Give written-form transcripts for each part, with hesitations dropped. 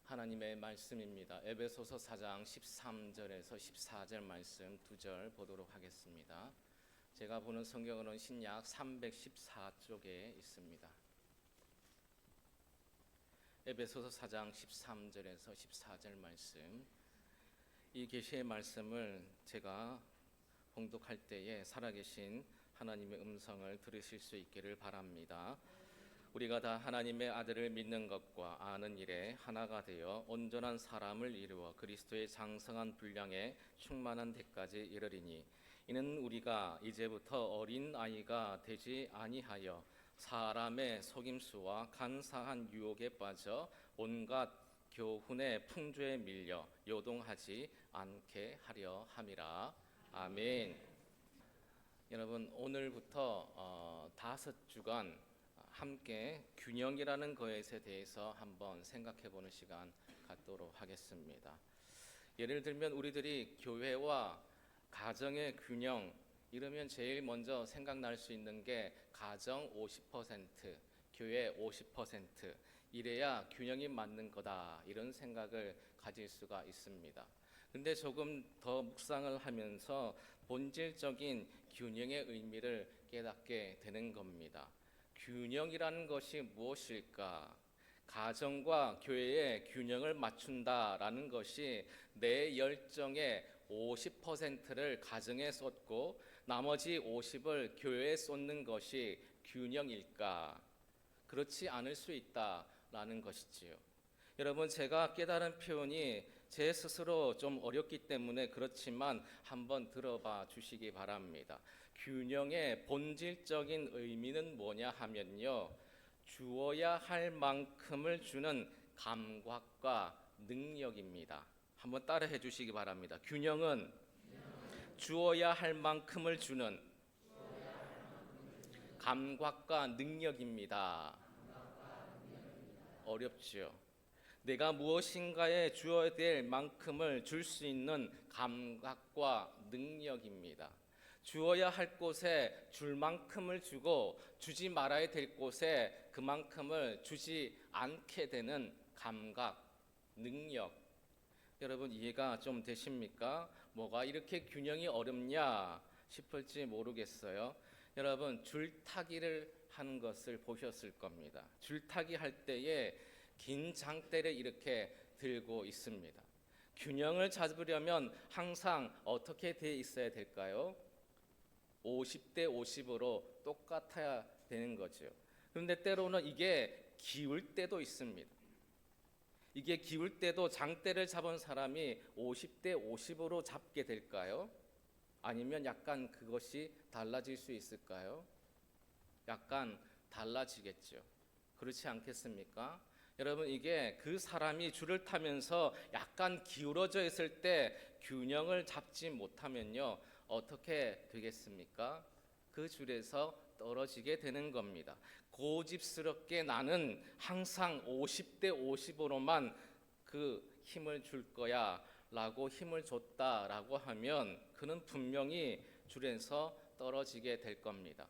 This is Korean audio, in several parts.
하나님의 말씀입니다. 에베소서 4장 13절에서 14절 말씀 2절 보도록 하겠습니다. 제가 보는 성경으로는 신약 314쪽에 있습니다. 에베소서 4장 13절에서 14절 말씀, 이 계시의 말씀을 제가 봉독할 때에 살아계신 하나님의 음성을 들으실 수 있기를 바랍니다. 우리가 다 하나님의 아들을 믿는 것과 아는 일에 하나가 되어 온전한 사람을 이루어 그리스도의 장성한 분량에 충만한 데까지 이르리니, 이는 우리가 이제부터 어린 아이가 되지 아니하여 사람의 속임수와 간사한 유혹에 빠져 온갖 교훈의 풍조에 밀려 요동하지 않게 하려 함이라. 아멘. 여러분, 오늘부터 5주간 함께 균형이라는 것에 대해서 한번 생각해 보는 시간 갖도록 하겠습니다. 예를 들면 우리들이 교회와 가정의 균형 이러면 제일 먼저 생각날 수 있는 게 가정 50%, 교회 50% 이래야 균형이 맞는 거다, 이런 생각을 가질 수가 있습니다. 근데 조금 더 묵상을 하면서 본질적인 균형의 의미를 깨닫게 되는 겁니다. 균형이라는 것이 무엇일까? 가정과 교회의 균형을 맞춘다라는 것이 내 열정의 50%를 가정에 쏟고 나머지 50을 교회에 쏟는 것이 균형일까? 그렇지 않을 수 있다라는 것이지요. 여러분, 제가 깨달은 표현이 제 스스로 좀 어렵기 때문에 그렇지만 한번 들어봐 주시기 바랍니다. 균형의 본질적인 의미는 뭐냐 하면요, 주어야 할 만큼을 주는 감각과 능력입니다. 한번 따라해 주시기 바랍니다. 균형은 주어야 할 만큼을 주는 감각과 능력입니다. 어렵죠? 내가 무엇인가에 주어야 될 만큼을 줄 수 있는 감각과 능력입니다. 주어야 할 곳에 줄 만큼을 주고 주지 말아야 될 곳에 그만큼을 주지 않게 되는 감각, 능력. 여러분, 이해가 좀 되십니까? 뭐가 이렇게 균형이 어렵냐 싶을지 모르겠어요. 여러분, 줄타기를 하는 것을 보셨을 겁니다. 줄타기 할 때에 긴 장대를 이렇게 들고 있습니다. 균형을 잡으려면 항상 어떻게 돼 있어야 될까요? 50대 50으로 똑같아야 되는 거죠. 그런데 때로는 이게 기울 때도 있습니다. 이게 기울 때도 장대를 잡은 사람이 50대 50으로 잡게 될까요? 아니면 약간 그것이 달라질 수 있을까요? 약간 달라지겠죠. 그렇지 않겠습니까? 여러분, 이게 그 사람이 줄을 타면서 약간 기울어져 있을 때 균형을 잡지 못하면요, 어떻게 되겠습니까? 그 줄에서 떨어지게 되는 겁니다. 고집스럽게 나는 항상 50대 50으로만 그 힘을 줄 거야 라고 힘을 줬다라고 하면 그는 분명히 줄에서 떨어지게 될 겁니다.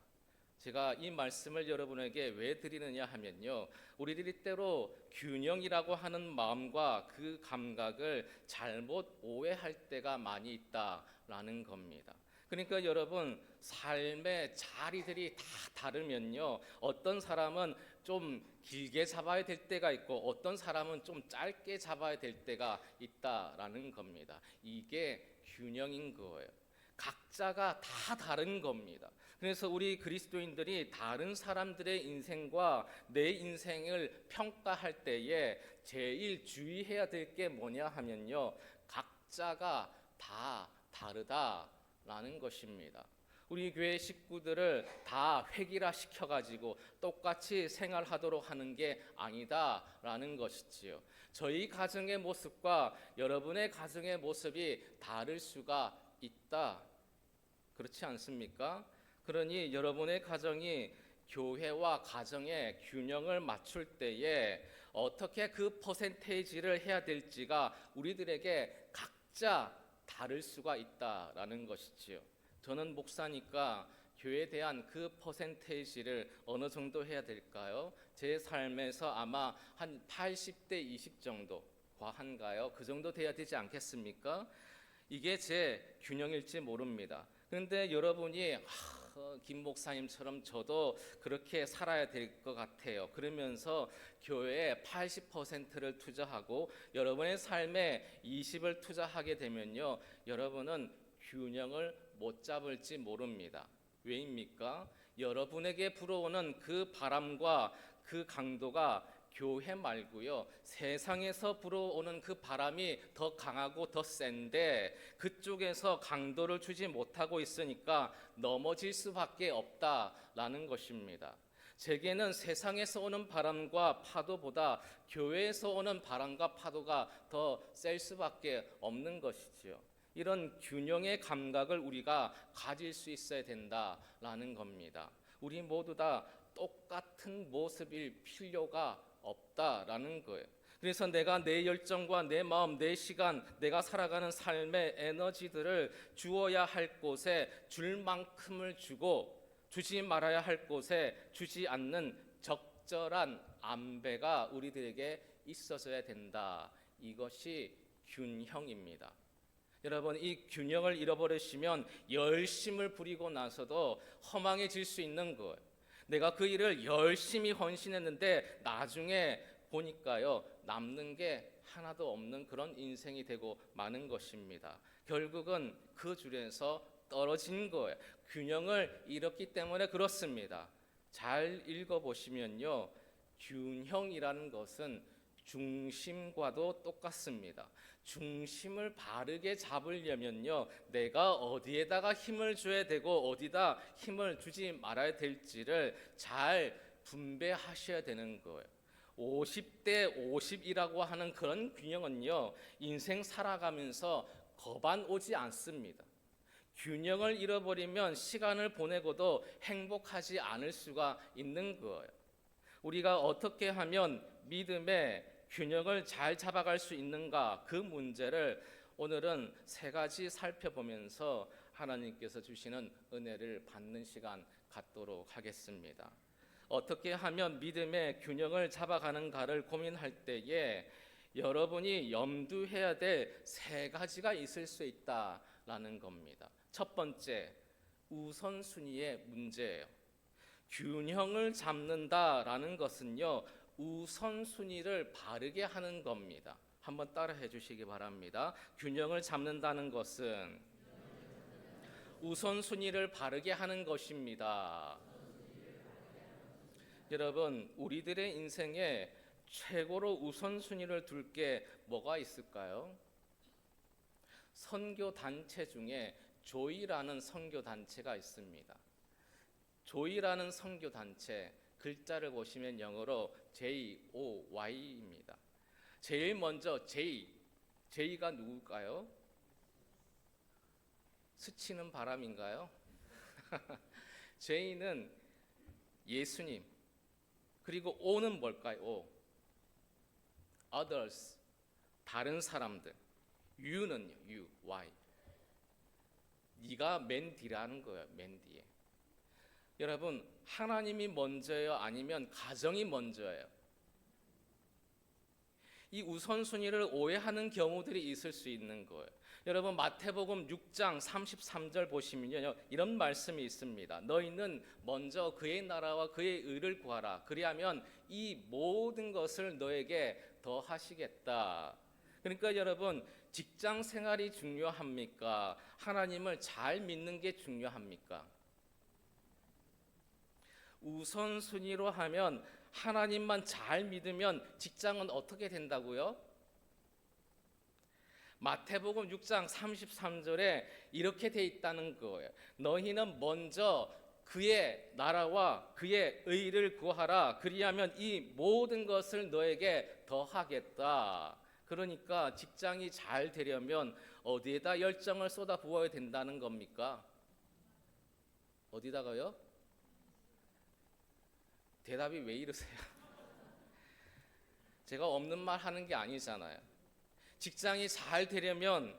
제가 이 말씀을 여러분에게 왜 드리느냐 하면요, 우리들이 때로 균형이라고 하는 마음과 그 감각을 잘못 오해할 때가 많이 있다라는 겁니다. 그러니까 여러분, 삶의 자리들이 다 다르면요, 어떤 사람은 좀 길게 잡아야 될 때가 있고 어떤 사람은 좀 짧게 잡아야 될 때가 있다라는 겁니다. 이게 균형인 거예요. 각자가 다 다른 겁니다. 그래서 우리 그리스도인들이 다른 사람들의 인생과 내 인생을 평가할 때에 제일 주의해야 될 게 뭐냐 하면요, 각자가 다 다르다라는 것입니다. 우리 교회 식구들을 다 획일화 시켜가지고 똑같이 생활하도록 하는 게 아니다라는 것이지요. 저희 가정의 모습과 여러분의 가정의 모습이 다를 수가 있다. 그렇지 않습니까? 그러니 여러분의 가정이 교회와 가정의 균형을 맞출 때에 어떻게 그 퍼센테이지를 해야 될지가 우리들에게 각자 다를 수가 있다라는 것이지요. 저는 목사니까 교회에 대한 그 퍼센테이지를 어느 정도 해야 될까요? 제 삶에서 아마 한 80대 20 정도, 과한가요? 그 정도 돼야 되지 않겠습니까? 이게 제 균형일지 모릅니다. 그런데 여러분이 김 목사님처럼 저도 그렇게 살아야 될 것 같아요. 그러면서 교회에 80%를 투자하고 여러분의 삶에 20을 투자하게 되면요, 여러분은 균형을 못 잡을지 모릅니다. 왜입니까? 여러분에게 불어오는 그 바람과 그 강도가 교회 말고요, 세상에서 불어오는 그 바람이 더 강하고 더 센데 그쪽에서 강도를 주지 못하고 있으니까 넘어질 수밖에 없다라는 것입니다. 제게는 세상에서 오는 바람과 파도보다 교회에서 오는 바람과 파도가 더 셀 수밖에 없는 것이지요. 이런 균형의 감각을 우리가 가질 수 있어야 된다라는 겁니다. 우리 모두 다 똑같은 모습일 필요가 없다라는 거예요. 그래서 내가 내 열정과 내 마음, 내 시간, 내가 살아가는 삶의 에너지들을 주어야 할 곳에 줄 만큼을 주고 주지 말아야 할 곳에 주지 않는 적절한 안배가 우리들에게 있어져야 된다. 이것이 균형입니다. 여러분, 이 균형을 잃어버리시면 열심을 부리고 나서도 허망해질 수 있는 거예요. 내가 그 일을 열심히 헌신했는데 나중에 보니까요, 남는 게 하나도 없는 그런 인생이 되고 마는 것입니다. 결국은 그 줄에서 떨어진 거예요. 균형을 잃었기 때문에 그렇습니다. 잘 읽어보시면요, 균형이라는 것은 중심과도 똑같습니다. 중심을 바르게 잡으려면요, 내가 어디에다가 힘을 줘야 되고 어디다 힘을 주지 말아야 될지를 잘 분배하셔야 되는 거예요. 50대 50이라고 하는 그런 균형은요, 인생 살아가면서 거반 오지 않습니다. 균형을 잃어버리면 시간을 보내고도 행복하지 않을 수가 있는 거예요. 우리가 어떻게 하면 믿음의 균형을 잘 잡아갈 수 있는가, 그 문제를 오늘은 세 가지 살펴보면서 하나님께서 주시는 은혜를 받는 시간 갖도록 하겠습니다. 어떻게 하면 믿음의 균형을 잡아가는가를 고민할 때에 여러분이 염두해야 될 세 가지가 있을 수 있다라는 겁니다. 첫 번째, 우선순위의 문제예요. 균형을 잡는다라는 것은요, 우선순위를 바르게 하는 겁니다. 한번 따라해 주시기 바랍니다. 균형을 잡는다는 것은 우선순위를 바르게 하는 것입니다. 여러분, 우리들의 인생에 최고로 우선순위를 둘 게 뭐가 있을까요? 선교 단체 중에 조이라는 선교 단체가 있습니다. 조이라는 선교 단체, 글자를 보시면 영어로 JOY입니다. 제일 먼저 J가 누굴까요? 스치는 바람인가요? J는 예수님. 그리고 O는 뭘까요? O. Others, 다른 사람들. U는요, Y. 네가 맨 뒤라는 거예요, 맨 뒤에. 여러분, 하나님이 먼저예요? 아니면 가정이 먼저예요? 이 우선순위를 오해하는 경우들이 있을 수 있는 거예요. 여러분, 마태복음 6장 33절 보시면요, 이런 말씀이 있습니다. 너희는 먼저 그의 나라와 그의 의를 구하라. 그리하면 이 모든 것을 너에게 더하시겠다. 그러니까 여러분, 직장 생활이 중요합니까? 하나님을 잘 믿는 게 중요합니까? 우선순위로 하면 하나님만 잘 믿으면 직장은 어떻게 된다고요? 마태복음 6장 33절에 이렇게 돼 있다는 거예요. 너희는 먼저 그의 나라와 그의 의를 구하라. 그리하면 이 모든 것을 너에게 더하겠다. 그러니까 직장이 잘 되려면 어디에다 열정을 쏟아 부어야 된다는 겁니까? 어디다가요? 대답이 왜 이러세요? 제가 없는 말 하는 게 아니잖아요. 직장이 잘 되려면,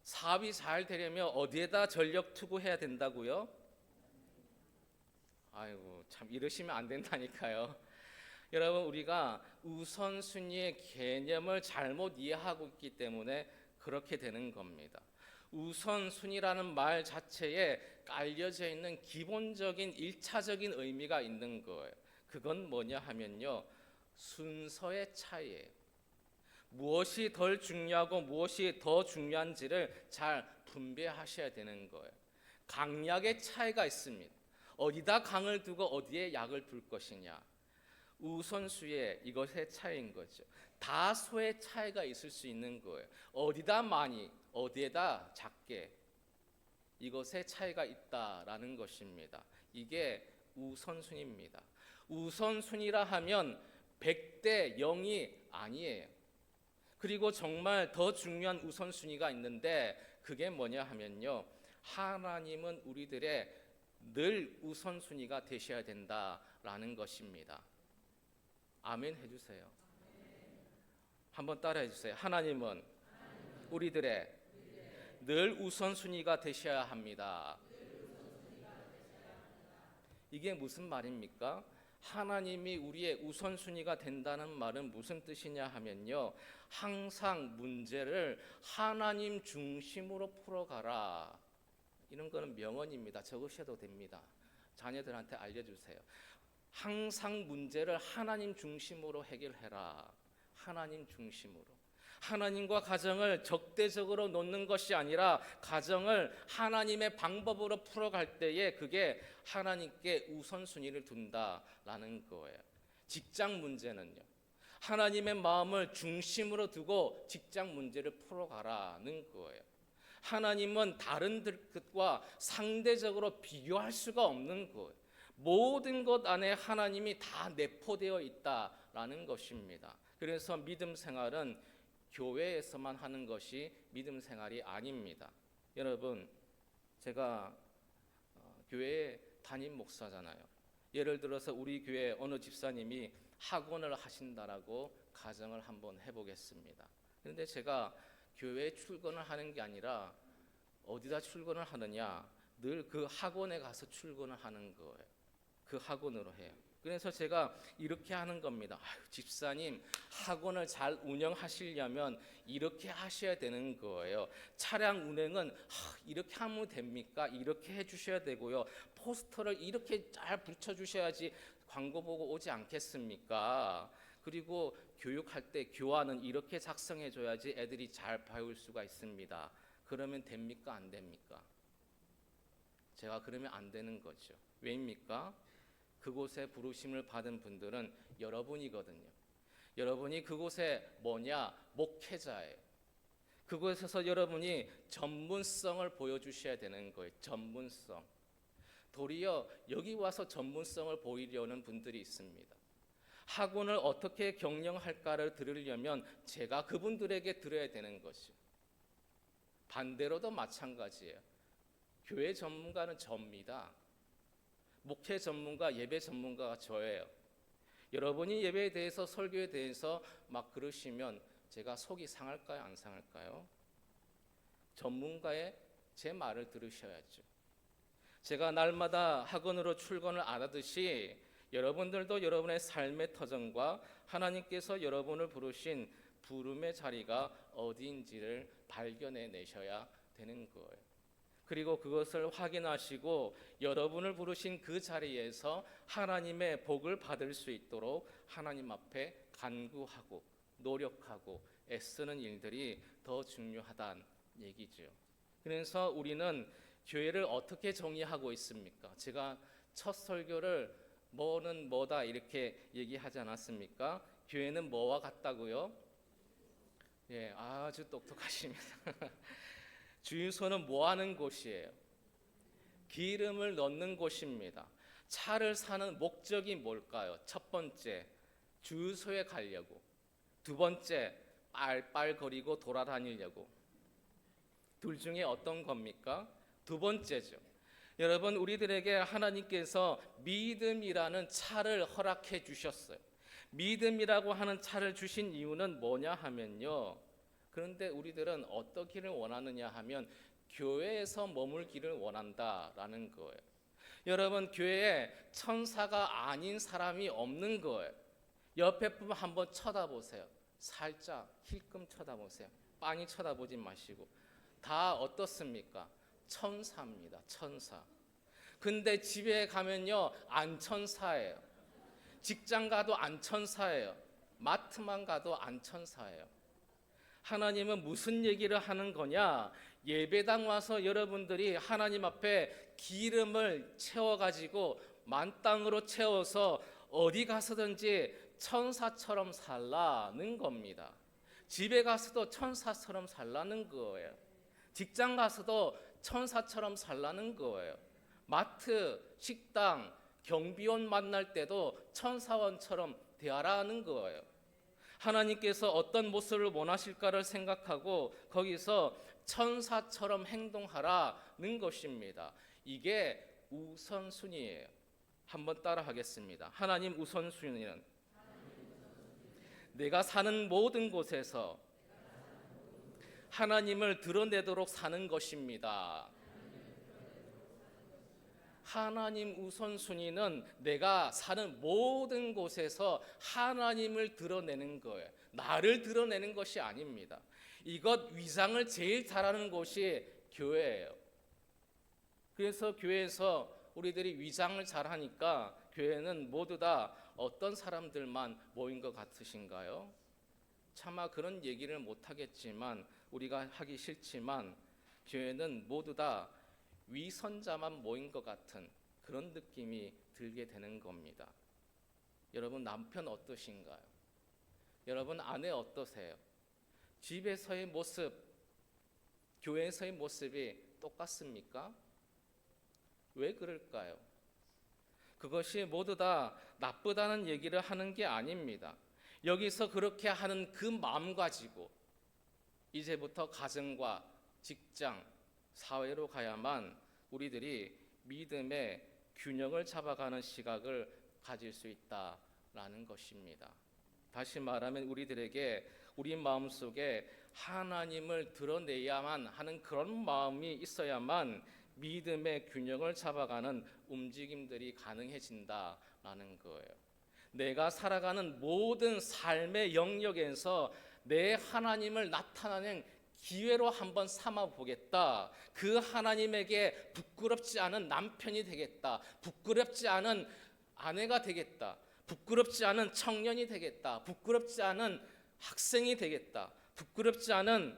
사업이 잘 되려면 어디에다 전력 투구해야 된다고요? 아이고, 참 이러시면 안 된다니까요. 여러분, 우리가 우선순위의 개념을 잘못 이해하고 있기 때문에 그렇게 되는 겁니다. 우선순위라는 말 자체에 깔려져 있는 기본적인 1차적인 의미가 있는 거예요. 그건 뭐냐 하면요, 순서의 차이예요. 무엇이 덜 중요하고 무엇이 더 중요한지를 잘 분배하셔야 되는 거예요. 강약의 차이가 있습니다. 어디다 강을 두고 어디에 약을 둘 것이냐. 우선순위의 이것의 차이인 거죠. 다소의 차이가 있을 수 있는 거예요. 어디다 많이, 어디에다 작게, 이것의 차이가 있다라는 것입니다. 이게 우선순위입니다. 우선순위라 하면 100대 0이 아니에요. 그리고 정말 더 중요한 우선순위가 있는데 그게 뭐냐 하면요, 하나님은 우리들의 늘 우선순위가 되셔야 된다라는 것입니다. 아멘 해주세요. 한번 따라해 주세요. 하나님은 우리들의 늘 우선순위가 되셔야 합니다. 이게 무슨 말입니까? 하나님이 우리의 우선순위가 된다는 말은 무슨 뜻이냐 하면요, 항상 문제를 하나님 중심으로 풀어가라. 이런 거는 명언입니다. 적으셔도 됩니다. 자녀들한테 알려주세요. 항상 문제를 하나님 중심으로 해결해라. 하나님 중심으로. 하나님과 가정을 적대적으로 놓는 것이 아니라 가정을 하나님의 방법으로 풀어갈 때에 그게 하나님께 우선순위를 둔다라는 거예요. 직장 문제는요, 하나님의 마음을 중심으로 두고 직장 문제를 풀어가라는 거예요. 하나님은 다른 것과 상대적으로 비교할 수가 없는 거예요. 모든 것 안에 하나님이 다 내포되어 있다라는 것입니다. 그래서 믿음 생활은 교회에서만 하는 것이 믿음 생활이 아닙니다. 여러분, 제가 교회에 담임 목사잖아요. 예를 들어서 우리 교회 어느 집사님이 학원을 하신다라고 가정을 한번 해보겠습니다. 그런데 제가 교회에 출근을 하는 게 아니라 어디다 출근을 하느냐, 늘 그 학원에 가서 출근을 하는 거예요. 그 학원으로 해요. 그래서 제가 이렇게 하는 겁니다. 집사님, 학원을 잘 운영하시려면 이렇게 하셔야 되는 거예요. 차량 운행은 이렇게 하면 됩니까? 이렇게 해주셔야 되고요. 포스터를 이렇게 잘 붙여주셔야지 광고 보고 오지 않겠습니까? 그리고 교육할 때 교환은 이렇게 작성해줘야지 애들이 잘 배울 수가 있습니다. 그러면 됩니까? 안 됩니까? 제가 그러면 안 되는 거죠. 왜입니까? 그곳에 부르심을 받은 분들은 여러분이거든요. 여러분이 그곳에 뭐냐? 목회자예요. 그곳에서 여러분이 전문성을 보여주셔야 되는 거예요. 전문성. 도리어 여기 와서 전문성을 보이려는 분들이 있습니다. 학원을 어떻게 경영할까를 들으려면 제가 그분들에게 들어야 되는 것이요. 반대로도 마찬가지예요. 교회 전문가는 접니다. 목회 전문가, 예배 전문가가 저예요. 여러분이 예배에 대해서, 설교에 대해서 막 그러시면 제가 속이 상할까요? 안 상할까요? 전문가의 제 말을 들으셔야죠. 제가 날마다 학원으로 출근을 안 하듯이 여러분들도 여러분의 삶의 터전과 하나님께서 여러분을 부르신 부름의 자리가 어디인지를 발견해 내셔야 되는 거예요. 그리고 그것을 확인하시고 여러분을 부르신 그 자리에서 하나님의 복을 받을 수 있도록 하나님 앞에 간구하고 노력하고 애쓰는 일들이 더 중요하다는 얘기죠. 그래서 우리는 교회를 어떻게 정의하고 있습니까? 제가 첫 설교를 뭐는 뭐다 이렇게 얘기하지 않았습니까? 교회는 뭐와 같다고요? 예, 아주 똑똑하십니다. 주유소는 뭐 하는 곳이에요? 기름을 넣는 곳입니다. 차를 사는 목적이 뭘까요? 첫 번째, 주유소에 가려고. 두 번째, 빨빨거리고 돌아다니려고. 둘 중에 어떤 겁니까? 두 번째죠. 여러분, 우리들에게 하나님께서 믿음이라는 차를 허락해 주셨어요. 믿음이라고 하는 차를 주신 이유는 뭐냐 하면요, 그런데 우리들은 어떻기를 원하느냐 하면 교회에서 머물기를 원한다라는 거예요. 여러분, 교회에 천사가 아닌 사람이 없는 거예요. 옆에 분 한번 쳐다보세요. 살짝 힐끔 쳐다보세요. 빤히 쳐다보지 마시고. 다 어떻습니까? 천사입니다. 천사. 근데 집에 가면요, 안 천사예요. 직장 가도 안 천사예요. 마트만 가도 안 천사예요. 하나님은 무슨 얘기를 하는 거냐? 예배당 와서 여러분들이 하나님 앞에 기름을 채워가지고 만땅으로 채워서 어디 가서든지 천사처럼 살라는 겁니다. 집에 가서도 천사처럼 살라는 거예요. 직장 가서도 천사처럼 살라는 거예요. 마트, 식당, 경비원 만날 때도 천사원처럼 대하라는 거예요. 하나님께서 어떤 모습을 원하실까를 생각하고 거기서 천사처럼 행동하라는 것입니다. 이게 우선순위예요. 한번 따라 하겠습니다. 하나님 우선순위는 내가 사는 모든 곳에서 하나님을 드러내도록 사는 것입니다. 하나님 우선순위는 내가 사는 모든 곳에서 하나님을 드러내는 거예요. 나를 드러내는 것이 아닙니다. 이것 위장을 제일 잘하는 곳이 교회예요. 그래서 교회에서 우리들이 위장을 잘하니까 교회는 모두 다 어떤 사람들만 모인 것 같으신가요? 차마 그런 얘기를 못하겠지만 우리가 하기 싫지만 교회는 모두 다 위선자만 모인 것 같은 그런 느낌이 들게 되는 겁니다. 여러분 남편 어떠신가요? 여러분 아내 어떠세요? 집에서의 모습, 교회에서의 모습이 똑같습니까? 왜 그럴까요? 그것이 모두 다 나쁘다는 얘기를 하는 게 아닙니다. 여기서 그렇게 하는 그 마음 가지고 이제부터 가정과 직장, 사회로 가야만 우리들이 믿음의 균형을 잡아가는 시각을 가질 수 있다라는 것입니다. 다시 말하면 우리들에게 우리 마음속에 하나님을 드러내야만 하는 그런 마음이 있어야만 믿음의 균형을 잡아가는 움직임들이 가능해진다라는 거예요. 내가 살아가는 모든 삶의 영역에서 내 하나님을 나타내는 기회로 한번 삼아 보겠다. 그 하나님에게 부끄럽지 않은 남편이 되겠다. 부끄럽지 않은 아내가 되겠다. 부끄럽지 않은 청년이 되겠다. 부끄럽지 않은 학생이 되겠다. 부끄럽지 않은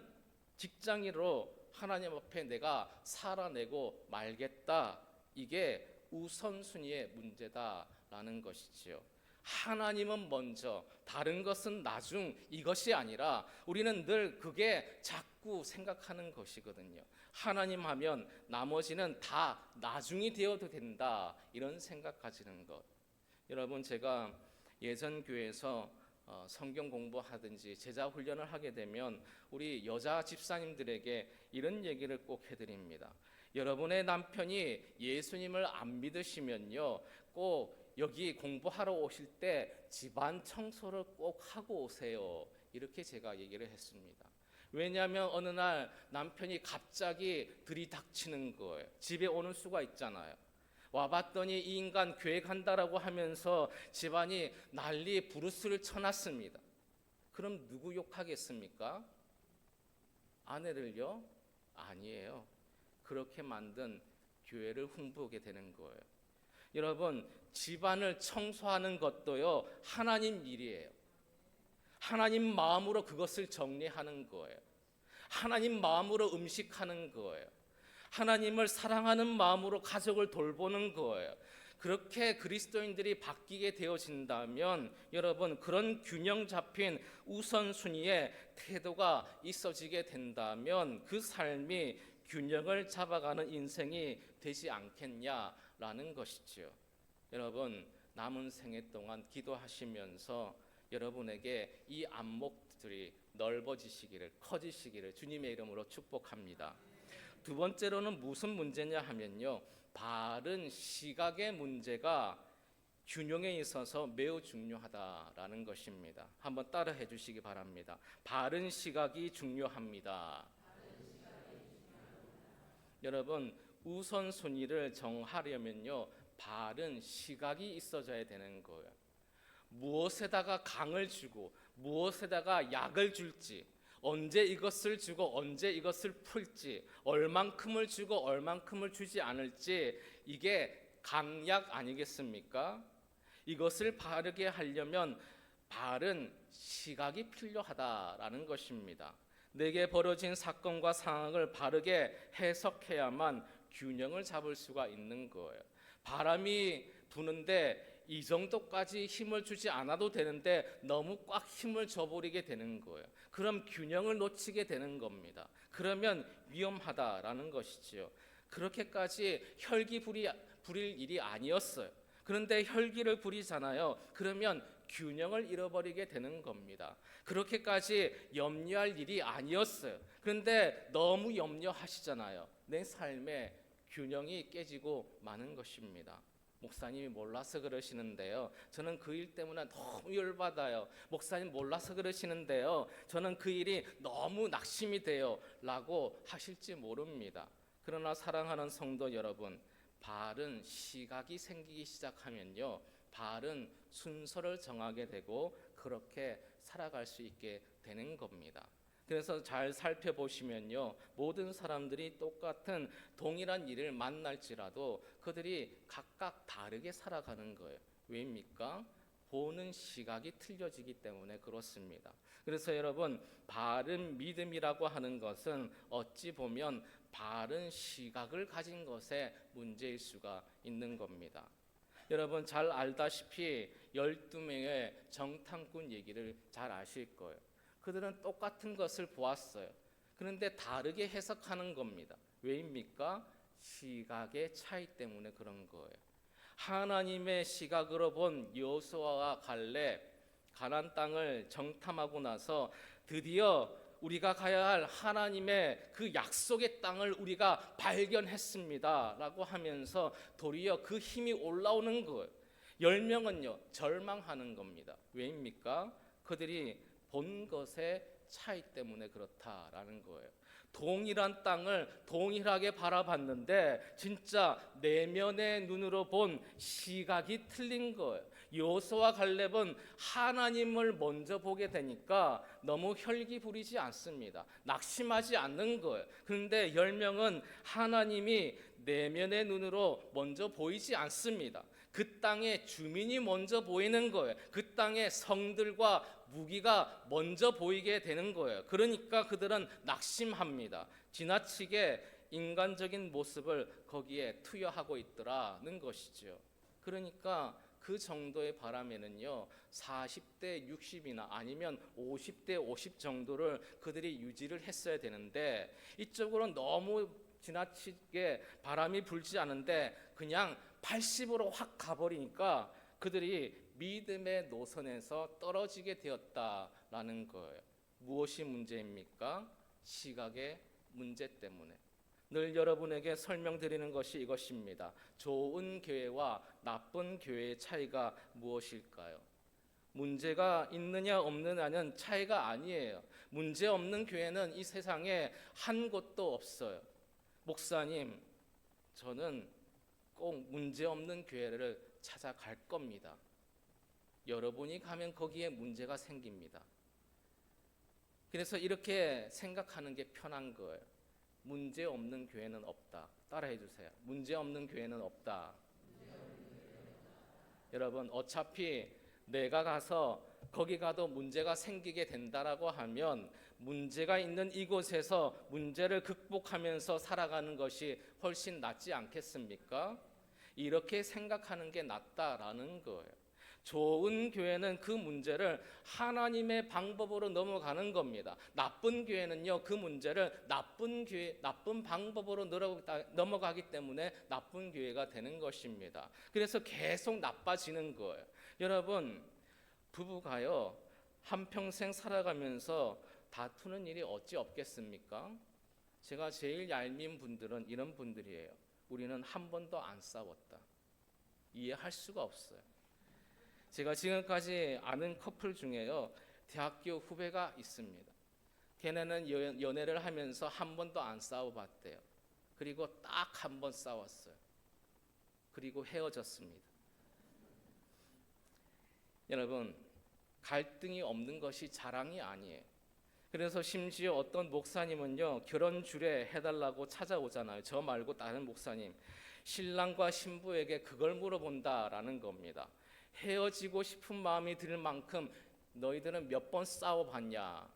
직장인으로 하나님 앞에 내가 살아내고 말겠다. 이게 우선순위의 문제다라는 것이지요. 하나님은 먼저, 다른 것은 나중, 이것이 아니라 우리는 늘 그게 자꾸 생각하는 것이거든요. 하나님 하면 나머지는 다 나중이 되어도 된다, 이런 생각 가지는 것. 여러분 제가 예전 교회에서 성경 공부하든지 제자 훈련을 하게 되면 우리 여자 집사님들에게 이런 얘기를 꼭 해드립니다. 여러분의 남편이 예수님을 안 믿으시면요, 꼭 여기 공부하러 오실 때 집안 청소를 꼭 하고 오세요. 이렇게 제가 얘기를 했습니다. 왜냐하면 어느 날 남편이 갑자기 들이닥치는 거예요. 집에 오는 수가 있잖아요. 와봤더니 이 인간 교회 간다라고 하면서 집안이 난리 부르스를 쳐놨습니다. 그럼 누구 욕하겠습니까? 아내를요? 아니에요. 그렇게 만든 교회를 흉보게 되는 거예요. 여러분 집안을 청소하는 것도요 하나님 일이에요. 하나님 마음으로 그것을 정리하는 거예요. 하나님 마음으로 음식하는 거예요. 하나님을 사랑하는 마음으로 가족을 돌보는 거예요. 그렇게 그리스도인들이 바뀌게 되어진다면 여러분 그런 균형 잡힌 우선순위의 태도가 있어지게 된다면 그 삶이 균형을 잡아가는 인생이 되지 않겠냐라는 것이죠. 여러분 남은 생애 동안 기도하시면서 여러분에게 이 안목들이 넓어지시기를, 커지시기를 주님의 이름으로 축복합니다. 두 번째로는 무슨 문제냐 하면요, 바른 시각의 문제가 균형에 있어서 매우 중요하다라는 것입니다. 한번 따라해 주시기 바랍니다. 바른 시각이 중요합니다. 여러분 우선순위를 정하려면요 바른 시각이 있어져야 되는 거예요. 무엇에다가 강을 주고 무엇에다가 약을 줄지, 언제 이것을 주고 언제 이것을 풀지, 얼만큼을 주고 얼만큼을 주지 않을지, 이게 강약 아니겠습니까? 이것을 바르게 하려면 바른 시각이 필요하다라는 것입니다. 내게 벌어진 사건과 상황을 바르게 해석해야만 균형을 잡을 수가 있는 거예요. 바람이 부는데 이 정도까지 힘을 주지 않아도 되는데 너무 꽉 힘을 줘버리게 되는 거예요. 그럼 균형을 놓치게 되는 겁니다. 그러면 위험하다라는 것이지요. 그렇게까지 혈기 부릴 일이 아니었어요. 그런데 혈기를 부리잖아요. 그러면 균형을 잃어버리게 되는 겁니다. 그렇게까지 염려할 일이 아니었어요. 그런데 너무 염려하시잖아요. 내 삶에 균형이 깨지고 마는 것입니다. 목사님이 몰라서 그러시는데요. 저는 그 일 때문에 너무 열받아요. 목사님 몰라서 그러시는데요. 저는 그 일이 너무 낙심이 돼요. 라고 하실지 모릅니다. 그러나 사랑하는 성도 여러분, 바른 시각이 생기기 시작하면요, 바른 순서를 정하게 되고 그렇게 살아갈 수 있게 되는 겁니다. 그래서 잘 살펴보시면요, 모든 사람들이 똑같은 동일한 일을 만날지라도 그들이 각각 다르게 살아가는 거예요. 왜입니까? 보는 시각이 틀려지기 때문에 그렇습니다. 그래서 여러분, 바른 믿음이라고 하는 것은 어찌 보면 바른 시각을 가진 것의 문제일 수가 있는 겁니다. 여러분 잘 알다시피 12명의 정탐꾼 얘기를 잘 아실 거예요. 그들은 똑같은 것을 보았어요. 그런데 다르게 해석하는 겁니다. 왜입니까? 시각의 차이 때문에 그런 거예요. 하나님의 시각으로 본 여호수아와 갈렙, 가나안 땅을 정탐하고 나서 드디어 우리가 가야 할 하나님의 그 약속의 땅을 우리가 발견했습니다 라고 하면서 도리어 그 힘이 올라오는 거예요. 10명은요 절망하는 겁니다. 왜입니까? 그들이 본 것의 차이 때문에 그렇다라는 거예요. 동일한 땅을 동일하게 바라봤는데 진짜 내면의 눈으로 본 시각이 틀린 거예요. 여호수아와 갈렙은 하나님을 먼저 보게 되니까 너무 혈기 부리지 않습니다. 낙심하지 않는 거예요. 그런데 10명은 하나님이 내면의 눈으로 먼저 보이지 않습니다. 그 땅의 주민이 먼저 보이는 거예요. 그 땅의 성들과 무기가 먼저 보이게 되는 거예요. 그러니까 그들은 낙심합니다. 지나치게 인간적인 모습을 거기에 투여하고 있더라는 것이죠. 그러니까 그 정도의 바람에는요 40대 60이나 아니면 50대 50 정도를 그들이 유지를 했어야 되는데 이쪽으로는 너무 지나치게 바람이 불지 않은데 그냥 80으로 확 가버리니까 그들이 믿음의 노선에서 떨어지게 되었다라는 거예요. 무엇이 문제입니까? 시각의 문제 때문에. 늘 여러분에게 설명드리는 것이 이것입니다. 좋은 교회와 나쁜 교회의 차이가 무엇일까요? 문제가 있느냐 없느냐는 차이가 아니에요. 문제 없는 교회는 이 세상에 한 곳도 없어요. 목사님, 저는 꼭 문제 없는 교회를 찾아갈 겁니다. 여러분이 가면 거기에 문제가 생깁니다. 그래서 이렇게 생각하는 게 편한 거예요. 문제 없는 교회는 없다. 따라해 주세요. 문제 없는 교회는 없다. 여러분 어차피 내가 가서 거기 가도 문제가 생기게 된다라고 하면 문제가 있는 이곳에서 문제를 극복하면서 살아가는 것이 훨씬 낫지 않겠습니까? 이렇게 생각하는 게 낫다라는 거예요. 좋은 교회는 그 문제를 하나님의 방법으로 넘어가는 겁니다. 나쁜 교회는요 그 문제를 나쁜 방법으로 넘어가기 때문에 나쁜 교회가 되는 것입니다. 그래서 계속 나빠지는 거예요. 여러분 부부가요 한평생 살아가면서 다투는 일이 어찌 없겠습니까? 제가 제일 얄미운 분들은 이런 분들이에요. 우리는 한 번도 안 싸웠다. 이해할 수가 없어요. 제가 지금까지 아는 커플 중에요 대학교 후배가 있습니다. 걔네는 연애를 하면서 한 번도 안 싸워봤대요. 그리고 딱 한 번 싸웠어요. 그리고 헤어졌습니다. 여러분, 갈등이 없는 것이 자랑이 아니에요. 그래서 심지어 어떤 목사님은요, 결혼 주례 해달라고 찾아오잖아요. 저 말고 다른 목사님, 신랑과 신부에게 그걸 물어본다라는 겁니다. 헤어지고 싶은 마음이 들 만큼 너희들은 몇 번 싸워봤냐?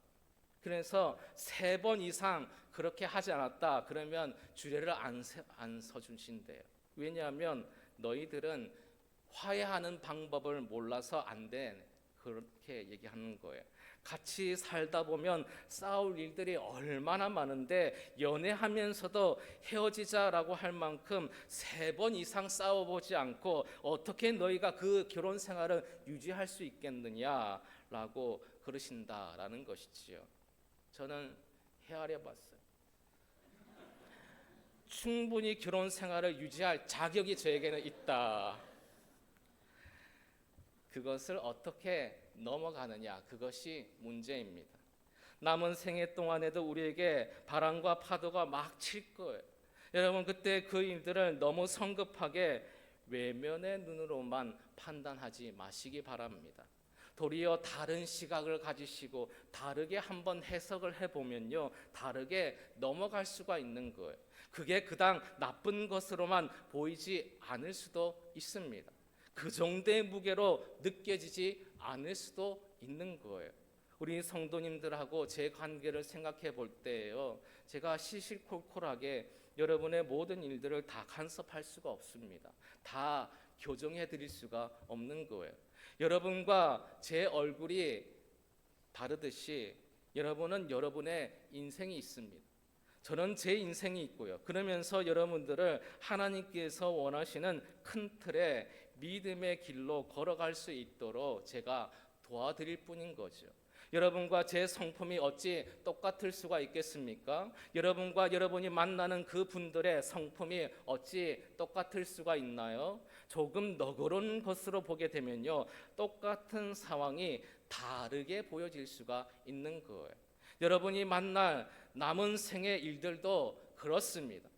그래서 3번 이상 그렇게 하지 않았다 그러면 주례를 안 서주신대요. 왜냐하면 너희들은 화해하는 방법을 몰라서 안 돼, 그렇게 얘기하는 거예요. 같이 살다 보면 싸울 일들이 얼마나 많은데 연애하면서도 헤어지자라고 할 만큼 3번 이상 싸워보지 않고 어떻게 너희가 그 결혼 생활을 유지할 수 있겠느냐라고 그러신다라는 것이지요. 저는 헤아려 봤어요. 충분히 결혼 생활을 유지할 자격이 저에게는 있다. 그것을 어떻게 넘어가느냐, 그것이 문제입니다. 남은 생애 동안에도 우리에게 바람과 파도가 막 칠 거예요. 여러분, 그때 그 일들을 너무 성급하게 외면의 눈으로만 판단하지 마시기 바랍니다. 도리어 다른 시각을 가지시고 다르게 한번 해석을 해보면요, 다르게 넘어갈 수가 있는 거예요. 그게 그닥 나쁜 것으로만 보이지 않을 수도 있습니다. 그 정도의 무게로 느껴지지 않을 수도 있는 거예요. 우리 성도님들하고 제 관계를 생각해 볼 때요, 제가 시시콜콜하게 여러분의 모든 일들을 다 간섭할 수가 없습니다. 다 교정해 드릴 수가 없는 거예요. 여러분과 제 얼굴이 다르듯이 여러분은 여러분의 인생이 있습니다. 저는 제 인생이 있고요. 그러면서 여러분들을 하나님께서 원하시는 큰 틀의 믿음의 길로 걸어갈 수 있도록 제가 도와드릴 뿐인 거죠. 여러분과 제 성품이 어찌 똑같을 수가 있겠습니까? 여러분과 여러분이 만나는 그 분들의 성품이 어찌 똑같을 수가 있나요? 조금 너그러운 것으로 보게 되면요, 똑같은 상황이 다르게 보여질 수가 있는 거예요. 여러분이 만날 남은 생의 일들도 그렇습니다.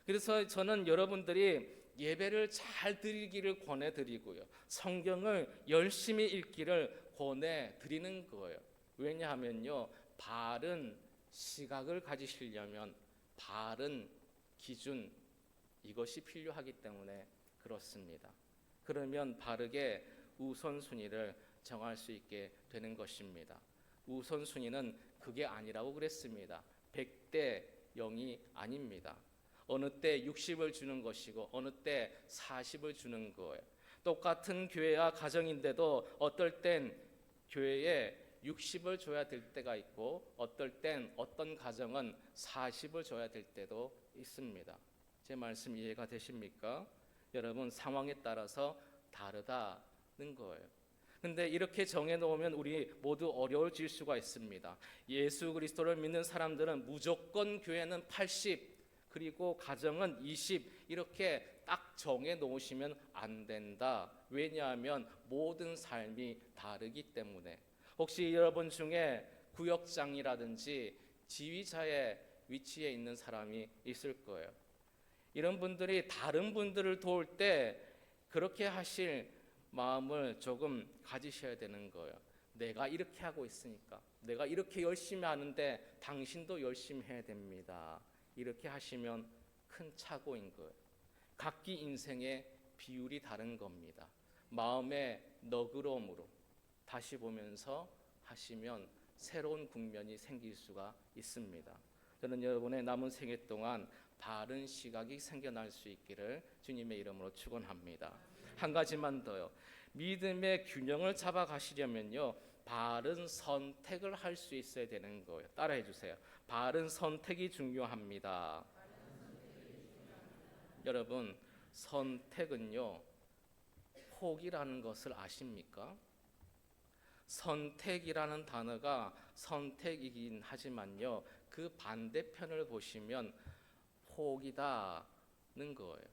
그래서 저는 여러분들이 예배를 잘 드리기를 권해드리고요, 성경을 열심히 읽기를 권해드리는 거예요. 왜냐하면요, 바른 시각을 가지시려면 바른 기준, 이것이 필요하기 때문에 그렇습니다. 그러면 바르게 우선순위를 정할 수 있게 되는 것입니다. 우선순위는 그게 아니라고 그랬습니다. 100대 0이 아닙니다. 어느 때 60을 주는 것이고 어느 때 40을 주는 거예요. 똑같은 교회와 가정인데도 어떨 땐 교회에 60을 줘야 될 때가 있고 어떨 땐 어떤 가정은 40을 줘야 될 때도 있습니다. 제 말씀 이해가 되십니까? 여러분, 상황에 따라서 다르다는 거예요. 근데 이렇게 정해놓으면 우리 모두 어려워질 수가 있습니다. 예수 그리스도를 믿는 사람들은 무조건 교회는 80 그리고 가정은 20 이렇게 딱 정해놓으시면 안 된다. 왜냐하면 모든 삶이 다르기 때문에. 혹시 여러분 중에 구역장이라든지 지휘자의 위치에 있는 사람이 있을 거예요. 이런 분들이 다른 분들을 도울 때 그렇게 하실 마음을 조금 가지셔야 되는 거예요. 내가 이렇게 하고 있으니까, 내가 이렇게 열심히 하는데 당신도 열심히 해야 됩니다. 이렇게 하시면 큰 착오인 거예요. 각기 인생의 비율이 다른 겁니다. 마음의 너그러움으로 다시 보면서 하시면 새로운 국면이 생길 수가 있습니다. 저는 여러분의 남은 생애 동안 바른 시각이 생겨날 수 있기를 주님의 이름으로 축원합니다. 한 가지만 더요. 믿음의 균형을 잡아가시려면요, 바른 선택을 할 수 있어야 되는 거예요. 따라해 주세요. 바른 선택이 중요합니다. 여러분, 선택은요, 포기라는 것을 아십니까? 선택이라는 단어가 선택이긴 하지만요, 그 반대편을 보시면 포기다는 거예요.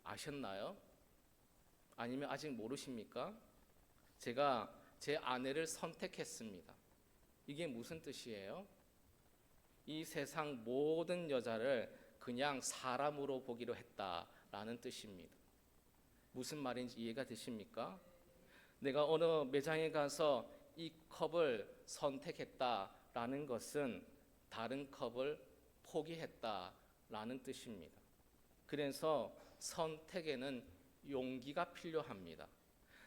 아셨나요? 아니면 아직 모르십니까? 제가 제 아내를 선택했습니다. 이게 무슨 뜻이에요? 이 세상 모든 여자를 그냥 사람으로 보기로 했다라는 뜻입니다. 무슨 말인지 이해가 되십니까? 내가 어느 매장에 가서 이 컵을 선택했다라는 것은 다른 컵을 포기했다라는 뜻입니다. 그래서 선택에는 용기가 필요합니다.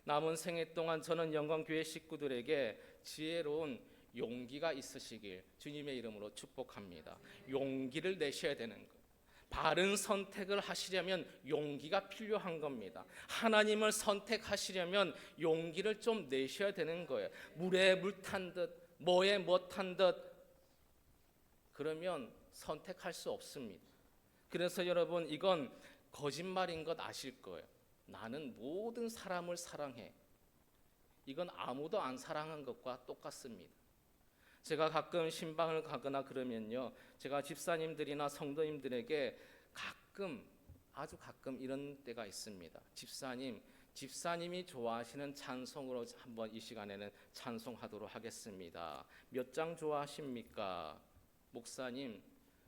남은 생애 동안 저는 영광교회 식구들에게 지혜로운 용기가 있으시길 주님의 이름으로 축복합니다. 용기를 내셔야 되는 것. 바른 선택을 하시려면 용기가 필요한 겁니다. 하나님을 선택하시려면 용기를 좀 내셔야 되는 거예요. 물에 물 탄 듯, 뭐에 뭐 탄 듯, 그러면 선택할 수 없습니다. 그래서 여러분, 이건 거짓말인 것 아실 거예요. 나는 모든 사람을 사랑해. 이건 아무도 안 사랑한 것과 똑같습니다. 제가 가끔 신방을 가거나 그러면요, 제가 집사님들이나 성도님들에게 아주 가끔 이런 때가 있습니다. 집사님이 좋아하시는 찬송으로 한번 이 시간에는 찬송하도록 하겠습니다. 몇 장 좋아하십니까? 목사님,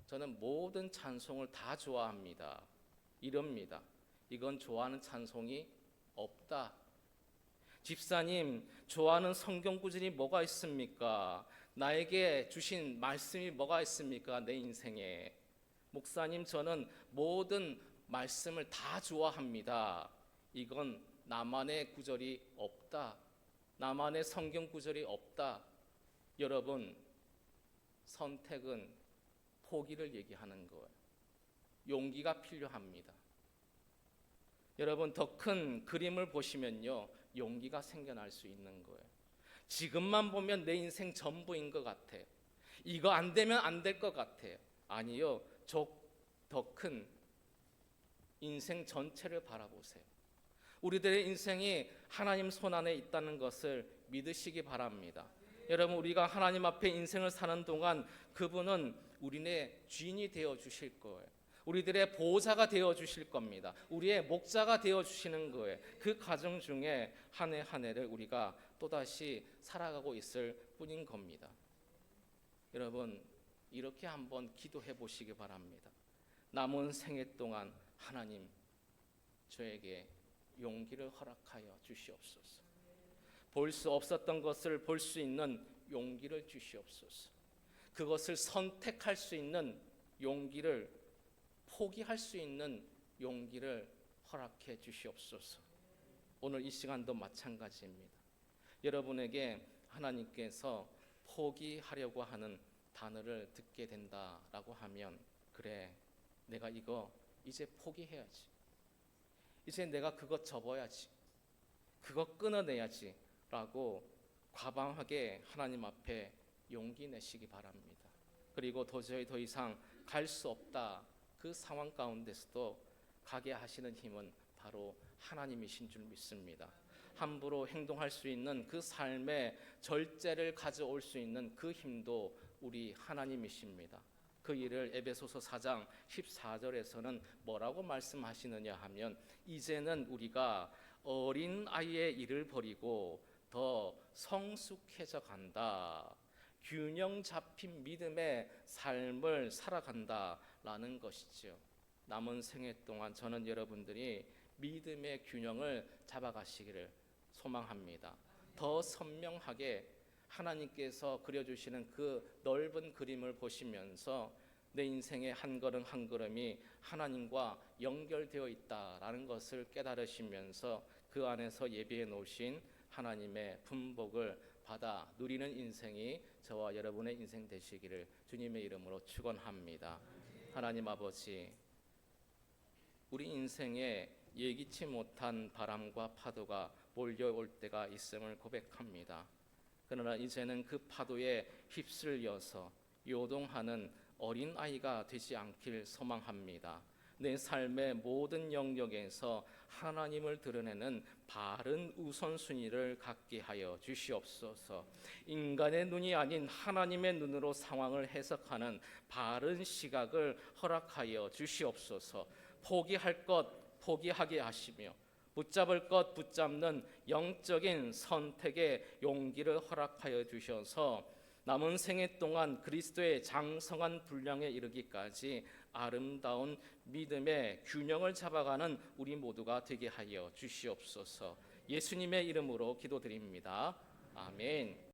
저는 모든 찬송을 다 좋아합니다. 이럽니다. 이건 좋아하는 찬송이 없다. 집사님, 좋아하는 성경 구절이 뭐가 있습니까? 나에게 주신 말씀이 뭐가 있습니까? 내 인생에. 목사님, 저는 모든 말씀을 다 좋아합니다. 이건 나만의 구절이 없다. 나만의 성경 구절이 없다. 여러분, 선택은 포기를 얘기하는 거예요. 용기가 필요합니다. 여러분, 더 큰 그림을 보시면요, 용기가 생겨날 수 있는 거예요. 지금만 보면 내 인생 전부인 것 같아요. 이거 안 되면 안 될 것 같아요. 아니요, 더 큰 인생 전체를 바라보세요. 우리들의 인생이 하나님 손 안에 있다는 것을 믿으시기 바랍니다. 여러분, 우리가 하나님 앞에 인생을 사는 동안 그분은 우리네 주인이 되어 주실 거예요. 우리들의 보호자가 되어 주실 겁니다. 우리의 목자가 되어 주시는 거예요. 그 과정 중에 한 해 한 해를 우리가 또다시 살아가고 있을 뿐인 겁니다. 여러분, 이렇게 한번 기도해 보시기 바랍니다. 남은 생애 동안 하나님, 저에게 용기를 허락하여 주시옵소서. 볼 수 없었던 것을 볼 수 있는 용기를 주시옵소서. 그것을 선택할 수 있는 용기를, 포기할 수 있는 용기를 허락해 주시옵소서. 오늘 이 시간도 마찬가지입니다. 여러분에게 하나님께서 포기하려고 하는 단어를 듣게 된다라고 하면, 그래, 내가 이거 이제 포기해야지. 이제 내가 그거 접어야지. 그거 끊어내야지 라고 과감하게 하나님 앞에 용기 내시기 바랍니다. 그리고 도저히 더 이상 갈 수 없다, 그 상황 가운데서도 가게 하시는 힘은 바로 하나님이신 줄 믿습니다. 함부로 행동할 수 있는 그 삶의 절제를 가져올 수 있는 그 힘도 우리 하나님이십니다. 그 일을 에베소서 4장 14절에서는 뭐라고 말씀하시느냐 하면, 이제는 우리가 어린 아이의 일을 버리고 더 성숙해져 간다. 균형 잡힌 믿음의 삶을 살아간다라는 것이죠. 남은 생애 동안 저는 여러분들이 믿음의 균형을 잡아가시기를 소망합니다. 더 선명하게 하나님께서 그려주시는 그 넓은 그림을 보시면서 내 인생의 한 걸음 한 걸음이 하나님과 연결되어 있다라는 것을 깨달으시면서 그 안에서 예비해 놓으신 하나님의 분복을 받아 누리는 인생이 저와 여러분의 인생 되시기를 주님의 이름으로 축원합니다. 하나님 아버지, 우리 인생에 예기치 못한 바람과 파도가 몰려올 때가 있음을 고백합니다. 그러나 이제는 그 파도에 휩쓸려서 요동하는 어린아이가 되지 않길 소망합니다. 내 삶의 모든 영역에서 하나님을 드러내는 바른 우선순위를 갖게 하여 주시옵소서. 인간의 눈이 아닌 하나님의 눈으로 상황을 해석하는 바른 시각을 허락하여 주시옵소서. 포기할 것 포기하게 하시며 붙잡을 것 붙잡는 영적인 선택의 용기를 허락하여 주셔서 남은 생애 동안 그리스도의 장성한 분량에 이르기까지 아름다운 믿음의 균형을 잡아가는 우리 모두가 되게 하여 주시옵소서. 예수님의 이름으로 기도드립니다. 아멘.